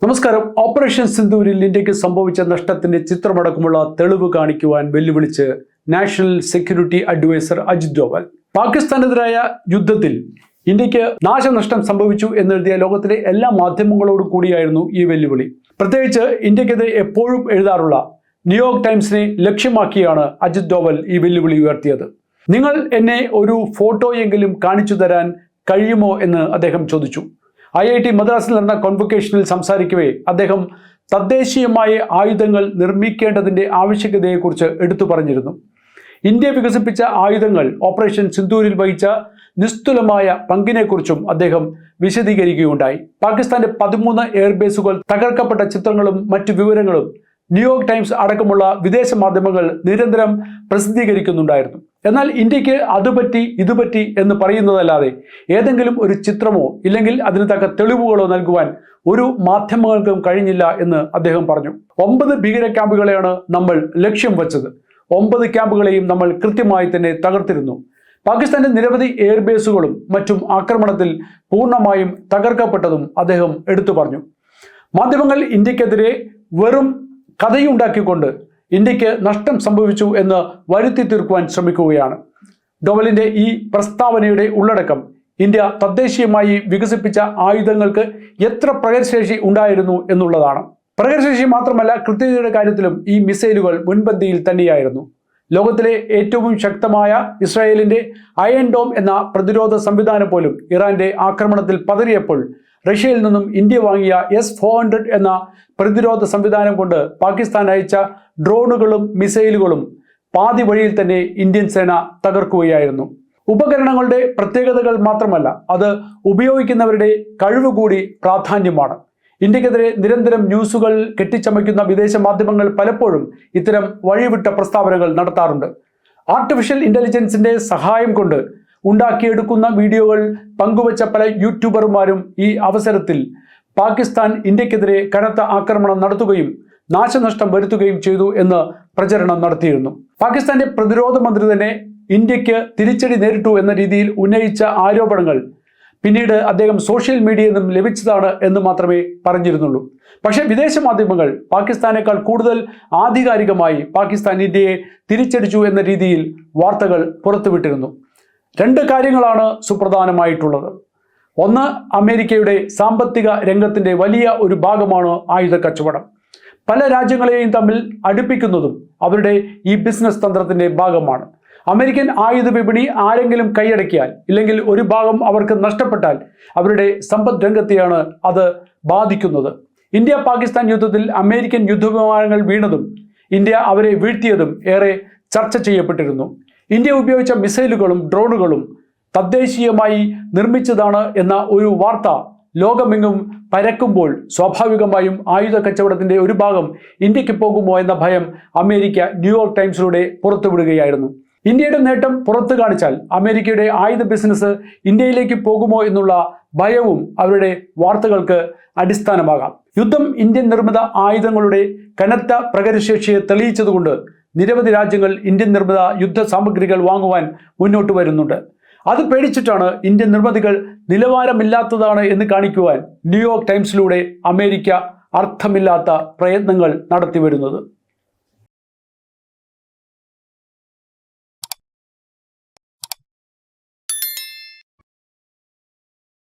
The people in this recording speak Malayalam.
നമസ്കാരം. ഓപ്പറേഷൻ സിന്ദൂരിൽ ഇന്ത്യക്ക് സംഭവിച്ച നഷ്ടത്തിന്റെ ചിത്രമടക്കമുള്ള തെളിവ് കാണിക്കുവാൻ വെല്ലുവിളിച്ച് national security adviser Ajit Doval. പാകിസ്ഥാനെതിരായ യുദ്ധത്തിൽ ഇന്ത്യക്ക് നാശനഷ്ടം സംഭവിച്ചു എന്നെഴുതിയ ലോകത്തിലെ എല്ലാ മാധ്യമങ്ങളോടും കൂടിയായിരുന്നു ഈ വെല്ലുവിളി. പ്രത്യേകിച്ച് ഇന്ത്യക്കെതിരെ എപ്പോഴും എഴുതാറുള്ള ന്യൂയോർക്ക് ടൈംസിനെ ലക്ഷ്യമാക്കിയാണ് അജിത് ഡോവൽ ഈ വെല്ലുവിളി ഉയർത്തിയത്. നിങ്ങൾ എന്നെ ഒരു ഫോട്ടോയെങ്കിലും കാണിച്ചു തരാൻ കഴിയുമോ എന്ന് അദ്ദേഹം ചോദിച്ചു. IIT മദ്രാസിൽ നടന്ന കോൺവൊക്കേഷനിൽ സംസാരിക്കവേ അദ്ദേഹം തദ്ദേശീയമായ ആയുധങ്ങൾ നിർമ്മിക്കേണ്ടതിൻ്റെ ആവശ്യകതയെക്കുറിച്ച് എടുത്തു പറഞ്ഞിരുന്നു. ഇന്ത്യ വികസിപ്പിച്ച ആയുധങ്ങൾ ഓപ്പറേഷൻ സിന്ദൂരിൽ വഹിച്ച നിസ്തുലമായ പങ്കിനെക്കുറിച്ചും അദ്ദേഹം വിശദീകരിക്കുകയുണ്ടായി. പാകിസ്ഥാന്റെ 13 എയർബേസുകൾ തകർക്കപ്പെട്ട ചിത്രങ്ങളും മറ്റു വിവരങ്ങളും ന്യൂയോർക്ക് ടൈംസ് അടക്കമുള്ള വിദേശ മാധ്യമങ്ങൾ നിരന്തരം പ്രസിദ്ധീകരിക്കുന്നുണ്ടായിരുന്നു. എന്നാൽ ഇന്ത്യക്ക് അതുപറ്റി ഇതുപറ്റി എന്ന് പറയുന്നതല്ലാതെ ഏതെങ്കിലും ഒരു ചിത്രമോ ഇല്ലെങ്കിൽ അതിന് തക്ക തെളിവുകളോ നൽകുവാൻ ഒരു മാധ്യമങ്ങൾക്കും കഴിഞ്ഞില്ല എന്ന് അദ്ദേഹം പറഞ്ഞു. 9 ഭീകര ക്യാമ്പുകളെയാണ് നമ്മൾ ലക്ഷ്യം വച്ചത്. 9 ക്യാമ്പുകളെയും നമ്മൾ കൃത്യമായി തന്നെ തകർത്തിരുന്നു. പാകിസ്ഥാന്റെ നിരവധി എയർബേസുകളും മറ്റും ആക്രമണത്തിൽ പൂർണ്ണമായും തകർക്കപ്പെട്ടതും അദ്ദേഹം എടുത്തു പറഞ്ഞു. മാധ്യമങ്ങൾ ഇന്ത്യക്കെതിരെ വെറും കഥയുണ്ടാക്കിക്കൊണ്ട് ഇന്ത്യക്ക് നഷ്ടം സംഭവിച്ചു എന്ന് വരുത്തി തീർക്കുവാൻ ശ്രമിക്കുകയാണ്. ഡോവലിന്റെ ഈ പ്രസ്താവനയുടെ ഉള്ളടക്കം ഇന്ത്യ തദ്ദേശീയമായി വികസിപ്പിച്ച ആയുധങ്ങൾക്ക് എത്ര പ്രഹരശേഷി ഉണ്ടായിരുന്നു എന്നുള്ളതാണ്. പ്രഹരശേഷി മാത്രമല്ല, കൃത്യതയുടെ കാര്യത്തിലും ഈ മിസൈലുകൾ മുൻപന്തിയിൽ തന്നെയായിരുന്നു. ലോകത്തിലെ ഏറ്റവും ശക്തമായ ഇസ്രായേലിന്റെ അയൺ ഡോം എന്ന പ്രതിരോധ സംവിധാനം പോലും ഇറാന്റെ ആക്രമണത്തിൽ പതറിയപ്പോൾ റഷ്യയിൽ നിന്നും ഇന്ത്യ വാങ്ങിയ S-400 എന്ന പ്രതിരോധ സംവിധാനം കൊണ്ട് പാകിസ്ഥാൻ അയച്ച ഡ്രോണുകളും മിസൈലുകളും പാതി വഴിയിൽ തന്നെ ഇന്ത്യൻ സേന തകർക്കുകയായിരുന്നു. ഉപകരണങ്ങളുടെ പ്രത്യേകതകൾ മാത്രമല്ല, അത് ഉപയോഗിക്കുന്നവരുടെ കഴിവ് കൂടി പ്രാധാന്യമാണ്. ഇന്ത്യക്കെതിരെ നിരന്തരം ന്യൂസുകൾ കെട്ടിച്ചമയ്ക്കുന്ന വിദേശ മാധ്യമങ്ങൾ പലപ്പോഴും ഇത്തരം വഴിവിട്ട പ്രസ്താവനകൾ നടത്താറുണ്ട്. ആർട്ടിഫിഷ്യൽ ഇന്റലിജൻസിന്റെ സഹായം കൊണ്ട് ഉണ്ടാക്കിയെടുക്കുന്ന വീഡിയോകൾ പങ്കുവച്ച പല യൂട്യൂബർമാരും ഈ അവസരത്തിൽ പാകിസ്ഥാൻ ഇന്ത്യക്കെതിരെ കനത്ത ആക്രമണം നടത്തുകയും നാശനഷ്ടം വരുത്തുകയും ചെയ്തു എന്ന് പ്രചരണം നടത്തിയിരുന്നു. പാകിസ്ഥാന്റെ പ്രതിരോധ മന്ത്രി തന്നെ ഇന്ത്യക്ക് തിരിച്ചടി നേരിട്ടു എന്ന രീതിയിൽ ഉന്നയിച്ച ആരോപണങ്ങൾ പിന്നീട് അദ്ദേഹം സോഷ്യൽ മീഡിയയിൽ നിന്നും ലഭിച്ചതാണ് എന്ന് മാത്രമേ പറഞ്ഞിരുന്നുള്ളൂ. പക്ഷേ വിദേശ മാധ്യമങ്ങൾ പാകിസ്ഥാനേക്കാൾ കൂടുതൽ ആധികാരികമായി പാകിസ്ഥാൻ ഇന്ത്യയെ തിരിച്ചടിച്ചു എന്ന രീതിയിൽ വാർത്തകൾ പുറത്തുവിട്ടിരുന്നു. 2 കാര്യങ്ങളാണ് സുപ്രധാനമായിട്ടുള്ളത്. ഒന്ന്, അമേരിക്കയുടെ സാമ്പത്തിക രംഗത്തിന്റെ വലിയ ഒരു ഭാഗമാണ് ആയുധ കച്ചവടം. പല രാജ്യങ്ങളെയും തമ്മിൽ അടുപ്പിക്കുന്നതും അവരുടെ ഈ ബിസിനസ് തന്ത്രത്തിന്റെ ഭാഗമാണ്. അമേരിക്കൻ ആയുധ വിപണി ആരെങ്കിലും കൈയടക്കിയാൽ ഇല്ലെങ്കിൽ ഒരു ഭാഗം അവർക്ക് നഷ്ടപ്പെട്ടാൽ അവരുടെ സമ്പദ് രംഗത്തെയാണ് അത് ബാധിക്കുന്നത്. ഇന്ത്യ പാകിസ്ഥാൻ യുദ്ധത്തിൽ അമേരിക്കൻ യുദ്ധവിമാനങ്ങൾ വീണതും ഇന്ത്യ അവരെ വീഴ്ത്തിയതും ഏറെ ചർച്ച ചെയ്യപ്പെട്ടിരുന്നു. ഇന്ത്യ ഉപയോഗിച്ച മിസൈലുകളും ഡ്രോണുകളും തദ്ദേശീയമായി നിർമ്മിച്ചതാണ് എന്ന ഒരു വാർത്ത ലോകമെങ്ങും പരക്കുമ്പോൾ സ്വാഭാവികമായും ആയുധ കച്ചവടത്തിന്റെ ഒരു ഭാഗം ഇന്ത്യക്ക് പോകുമോ എന്ന ഭയം അമേരിക്ക ന്യൂയോർക്ക് ടൈംസിലൂടെ പുറത്തുവിടുകയായിരുന്നു. ഇന്ത്യയുടെ നേട്ടം പുറത്തു കാണിച്ചാൽ അമേരിക്കയുടെ ആയുധ ബിസിനസ് ഇന്ത്യയിലേക്ക് പോകുമോ എന്നുള്ള ഭയവും അവരുടെ വാർത്തകൾക്ക് അടിസ്ഥാനമാകാം. യുദ്ധം ഇന്ത്യൻ നിർമ്മിത ആയുധങ്ങളുടെ കനത്ത പ്രഹരശേഷിയെ തെളിയിച്ചതുകൊണ്ട് നിരവധി രാജ്യങ്ങൾ ഇന്ത്യൻ നിർമ്മിത യുദ്ധ സാമഗ്രികൾ വാങ്ങുവാൻ മുന്നോട്ട് വരുന്നുണ്ട്. അത് പേടിച്ചിട്ടാണ് ഇന്ത്യൻ നിർമ്മിതികൾ നിലവാരമില്ലാത്തതാണ് എന്ന് കാണിക്കുവാൻ ന്യൂയോർക്ക് ടൈംസിലൂടെ അമേരിക്ക അർത്ഥമില്ലാത്ത പ്രയത്നങ്ങൾ നടത്തി വരുന്നത്.